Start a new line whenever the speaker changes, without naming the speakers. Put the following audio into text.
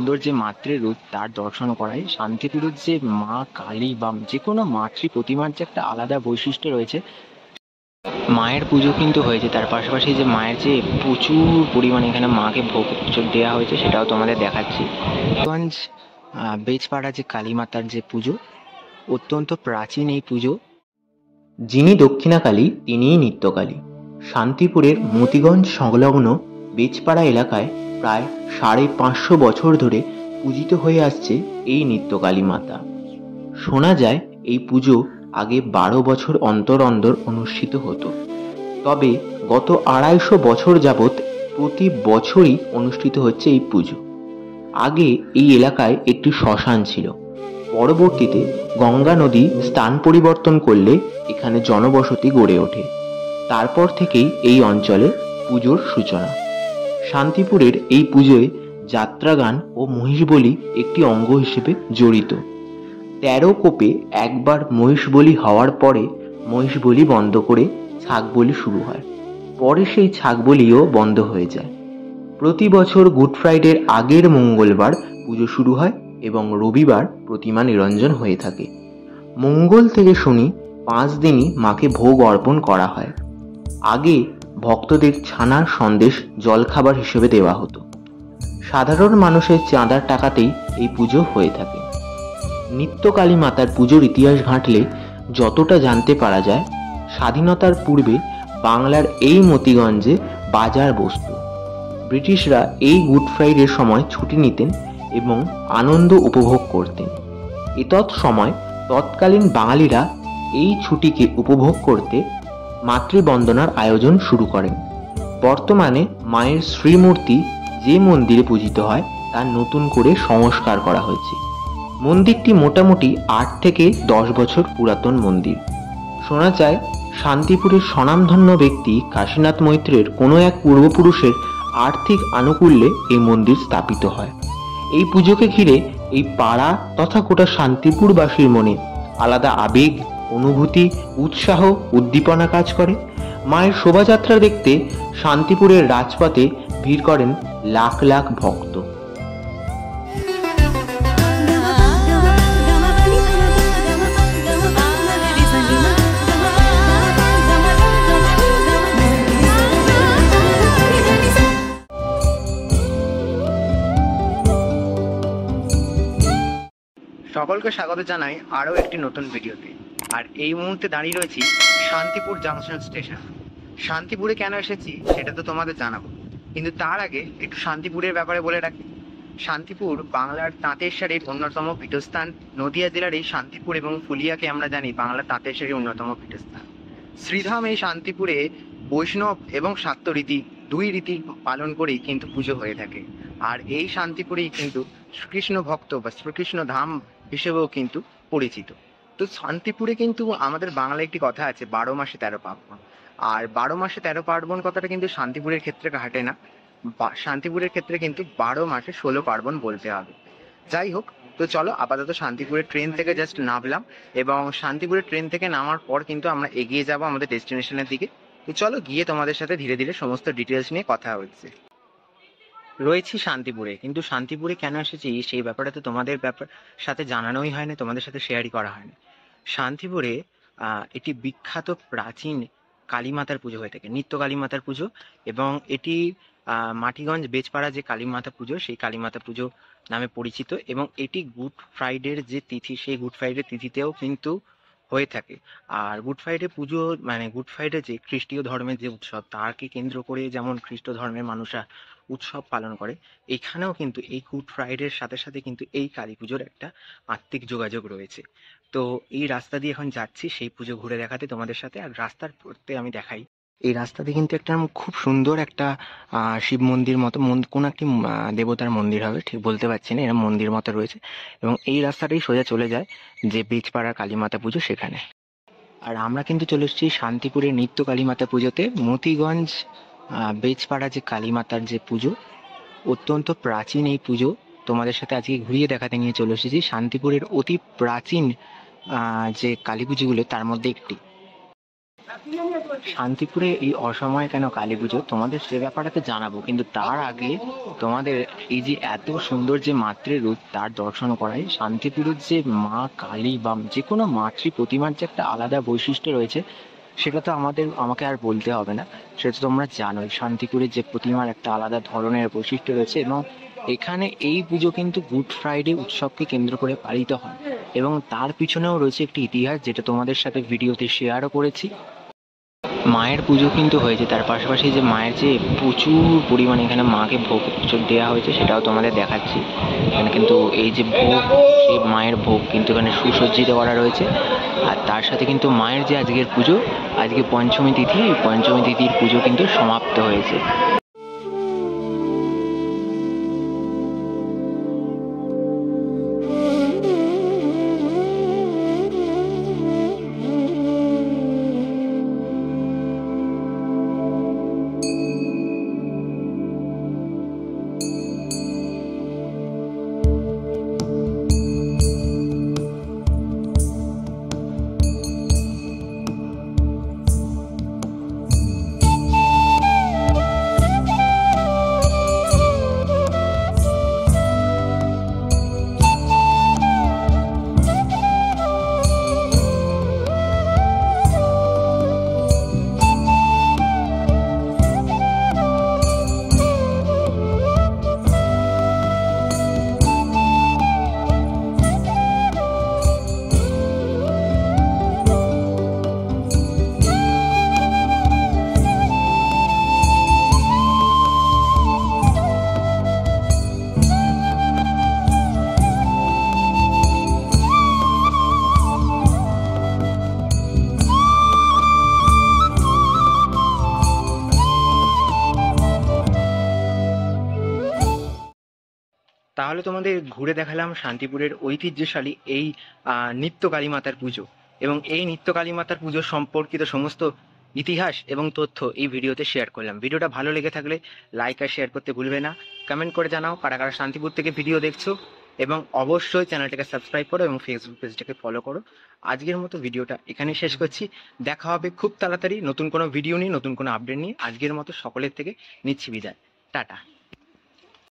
সুন্দর যে মাতৃরূপ তার দর্শন করায়। শান্তিপুরের যে মা কালী বা যে কোনো মাতৃ প্রতিমার যে একটা আলাদা বৈশিষ্ট্য রয়েছে। মায়ের পুজো কিন্তু হয়েছে, তার পাশাপাশি যে মায়ের যে প্রচুর পরিমাণে এখানে মাকে ভোগ দেওয়া হয়েছে সেটাও তোমাদের দেখাচ্ছি। গঞ্জ বেজপাড়া যে কালী মাতার যে পুজো, অত্যন্ত প্রাচীন এই পুজো।
যিনি দক্ষিণাকালী তিনিই নিত্যকালী। শান্তিপুরের মতিগঞ্জ সংলগ্ন বেজপাড়া এলাকায় প্রায় 550 বছর ধরে পূজিত হয়ে আসছে এই নিত্যকালী মাতা। শোনা যায় এই পুজো আগে 12 বছর অন্তর অন্তর অনুষ্ঠিত হতো, তবে গত 250 বছর যাবৎ প্রতি বছরই অনুষ্ঠিত হচ্ছে এই পুজো। আগে এই এলাকায় একটি শ্মশান ছিল, পরবর্তীতে গঙ্গা নদী স্থান পরিবর্তন করলে এখানে জনবসতি গড়ে ওঠে। তারপর থেকেই এই অঞ্চলে পুজোর সূচনা। শান্তিপুরের এই পুজোয় যাত্রাগান ও মহিষ বলি একটি অঙ্গ হিসেবে জড়িত। 13 কোপে একবার মহিষ বলি হওয়ার পরে মহিষ বলি বন্ধ করে ছাগ বলি শুরু হয়, পরে সেই ছাগ বলিও বন্ধ হয়ে যায়। প্রতি বছর গুড ফ্রাইডের আগের মঙ্গলবার পুজো শুরু হয় এবং রবিবার প্রতিমা নিরঞ্জন হয়ে থাকে। মঙ্গল থেকে শনি 5 দিনই মাকে ভোগ অর্পণ করা হয়। আগে ভক্তদের ছানার সন্দেশ জলখাবার হিসেবে দেওয়া হতো। সাধারণ মানুষের চাঁদার টাকাতেই এই পুজো হয়ে থাকে। নিত্যকালী মাতার পুজোর ইতিহাস ঘাঁটলে যতটা জানতে পারা যায়, স্বাধীনতার পূর্বে বাংলার এই মতিগঞ্জে বাজার বসত। ব্রিটিশরা এই গুড ফ্রাইডের সময় ছুটি নিতেন এবং আনন্দ উপভোগ করতেন। এতৎ সময় তৎকালীন বাঙালিরা এই ছুটিকে উপভোগ করতে মাতৃবন্দনার আয়োজন শুরু করেন। বর্তমানে মায়ের শ্রীমূর্তি যে মন্দিরে পূজিত হয় তা নতুন করে সংস্কার করা হয়েছে। মন্দিরটি মোটামুটি 8 থেকে 10 বছর পুরাতন মন্দির। শোনা যায় শান্তিপুরের স্বনামধন্য ব্যক্তি কাশীনাথ মৈত্রের কোনো এক পূর্বপুরুষের আর্থিক আনুকূল্যে এই মন্দির স্থাপিত হয়। এই পুজোকে ঘিরে এই পাড়া তথা গোটা শান্তিপুরবাসীর মনে আলাদা আবেগ, অনুভূতি, উৎসাহ, উদ্দীপনা কাজ করে। মায়ের শোভাযাত্রা দেখতে শান্তিপুরের রাজপথে ভিড় করেন লাখ লাখ ভক্ত।
সকলকে স্বাগত জানাই আরও একটি নতুন ভিডিওতে। আর এই মুহূর্তে দাঁড়িয়ে রয়েছি শান্তিপুর জাংশন স্টেশন। শান্তিপুরে কেন এসেছি সেটা তো তোমাদের জানাবো, কিন্তু তার আগে একটু শান্তিপুরের ব্যাপারে বলে রাখি। শান্তিপুর বাংলার তাঁতের শাড়ির অন্যতম পীঠস্থান। নদিয়া জেলার এই শান্তিপুর এবং ফুলিয়াকে আমরা জানি বাংলার তাঁতের শাড়ির অন্যতম পীঠস্থান। শ্রীধাম এই শান্তিপুরে বৈষ্ণব এবং শাক্ত রীতি দুই রীতি পালন করেই কিন্তু পুজো হয়ে থাকে। আর এই শান্তিপুরেই কিন্তু শ্রীকৃষ্ণ ভক্ত বা শ্রীকৃষ্ণ ধাম হিসেবেও কিন্তু পরিচিত। তো শান্তিপুরে কিন্তু আমাদের বাংলায় একটি কথা আছে, 12 মাসে 13 পার্বণ। আর 12 মাসে 13 পার্বণ কথাটা কিন্তু শান্তিপুরের ক্ষেত্রে ঘাটে না। শান্তিপুরের ক্ষেত্রে কিন্তু 12 মাসে 16 পার্বণ বলতে হবে। যাই হোক, তো চলো আপাতত শান্তিপুরের ট্রেন থেকে জাস্ট নামলাম এবং শান্তিপুরের ট্রেন থেকে নামার পর কিন্তু আমরা এগিয়ে যাব আমাদের ডেস্টিনেশনের দিকে। তো চলো গিয়ে তোমাদের সাথে ধীরে ধীরে সমস্ত ডিটেলস নিয়ে কথা হচ্ছে। রয়েছি শান্তিপুরে, কিন্তু শান্তিপুরে কেন এসেছি সেই ব্যাপারটা তো তোমাদের সাথে জানানোই হয়নি, তোমাদের সাথে শেয়ারই করা হয়নি। শান্তিপুরে এটি বিখ্যাত প্রাচীন কালীমাতার পুজো হয়ে থাকে, নিত্য কালীমাতার পুজো। এবং এটি মাটিগঞ্জ বেজপাড়া যে কালীমাতা পুজো সেই কালীমাতা পুজো নামে পরিচিত। এবং এটি গুড ফ্রাইডের যে তিথি সেই গুড ফ্রাইডে তিথিতেও কিন্তু হয়ে থাকে। আর গুড ফ্রাইডে পুজো মানে গুড ফ্রাইডে যে খ্রিস্টীয় ধর্মের যে উৎসব তাকে কেন্দ্র করে যেমন খ্রিস্ট ধর্মের মানুষরা উৎসব পালন করে, এখানেও কিন্তু এই গুড ফ্রাইডের সাথে সাথে কিন্তু এই কালী পুজোর একটা আত্মিক যোগাযোগ রয়েছে। তো এই রাস্তা দিয়ে এখন যাচ্ছি সেই পুজো ঘুরে দেখাতে তোমাদের সাথে। আর রাস্তার পথে আমি দেখাই, এই রাস্তাতে কিন্তু একটা খুব সুন্দর একটা শিব মন্দির মতো কোন একটি দেবতার মন্দির হবে ঠিক বলতে পারছি না, এরকম মন্দির মতো রয়েছে। এবং এই রাস্তাটাই সোজা চলে যায় যে বেজপাড়ার কালীমাতা পুজো সেখানে। আর আমরা কিন্তু চলে এসেছি শান্তিপুরের নিত্য কালীমাতা পুজোতে। মতিগঞ্জ বেজপাড়া যে কালীমাতার যে পুজো, অত্যন্ত প্রাচীন এই পুজো। তোমাদের সাথে আজকে ঘুরিয়ে দেখাতে নিয়ে চলে এসেছি শান্তিপুরের অতি প্রাচীন যে কালী পুজোগুলো তার মধ্যে একটি। শান্তিপুরে এই অসময়ে কেন কালী পুজো তোমাদের সে ব্যাপারটাতে জানাবো, কিন্তু তার আগে তোমাদের এই যে এত সুন্দর যে মাতৃরূপ তার দর্শন করাই। শান্তিপুরের যে মা কালী বা যে কোনো মাতৃ প্রতিমার যে একটা আলাদা বৈশিষ্ট্য রয়েছে, সেটা তো আমাকে আর বলতে হবে না, সেটা তো তোমরা জানোই। শান্তিপুরের যে প্রতিমার একটা আলাদা ধরনের বৈশিষ্ট্য রয়েছে, এবং এখানে এই পুজো কিন্তু গুড ফ্রাইডে উৎসবকে কেন্দ্র করে পালিত হয়, এবং তার পিছনেও রয়েছে একটি ইতিহাস যেটা তোমাদের সাথে ভিডিওতে শেয়ারও করেছি। মায়ের পুজো কিন্তু হয়েছে, তার পাশাপাশি যে মায়ের যে প্রচুর পরিমাণে এখানে মাকে ভোগ দেওয়া হয়েছে সেটাও তোমাদের দেখাচ্ছি। এখানে কিন্তু এই যে ভোগ, সেই মায়ের ভোগ কিন্তু এখানে সুসজ্জিত করা রয়েছে। আর তার সাথে কিন্তু মায়ের যে আজকের পুজো, আজকে পঞ্চমী তিথি, এই পঞ্চমী তিথির পুজো কিন্তু সমাপ্ত হয়েছে। তাহলে তোমাদের ঘুরে দেখালাম শান্তিপুরের ঐতিহ্যশালী এই নিত্য কালী মাতার পুজো, এবং এই নিত্য কালী মাতার পুজো সম্পর্কিত সমস্ত ইতিহাস এবং তথ্য এই ভিডিওতে শেয়ার করলাম। ভিডিওটা ভালো লেগে থাকলে লাইক আর শেয়ার করতে ভুলবে না। কমেন্ট করে জানাও কারা কারা শান্তিপুর থেকে ভিডিও দেখছো, এবং অবশ্যই চ্যানেলটাকে সাবস্ক্রাইব করো এবং ফেসবুক পেজটাকে ফলো করো। আজকের মতো ভিডিওটা এখানেই শেষ করছি। দেখা হবে খুব তাড়াতাড়ি নতুন কোনো ভিডিও নিয়ে, নতুন কোনো আপডেট নিয়ে। আজকের মতো সকলের থেকে নিচ্ছি বিদায়। টাটা।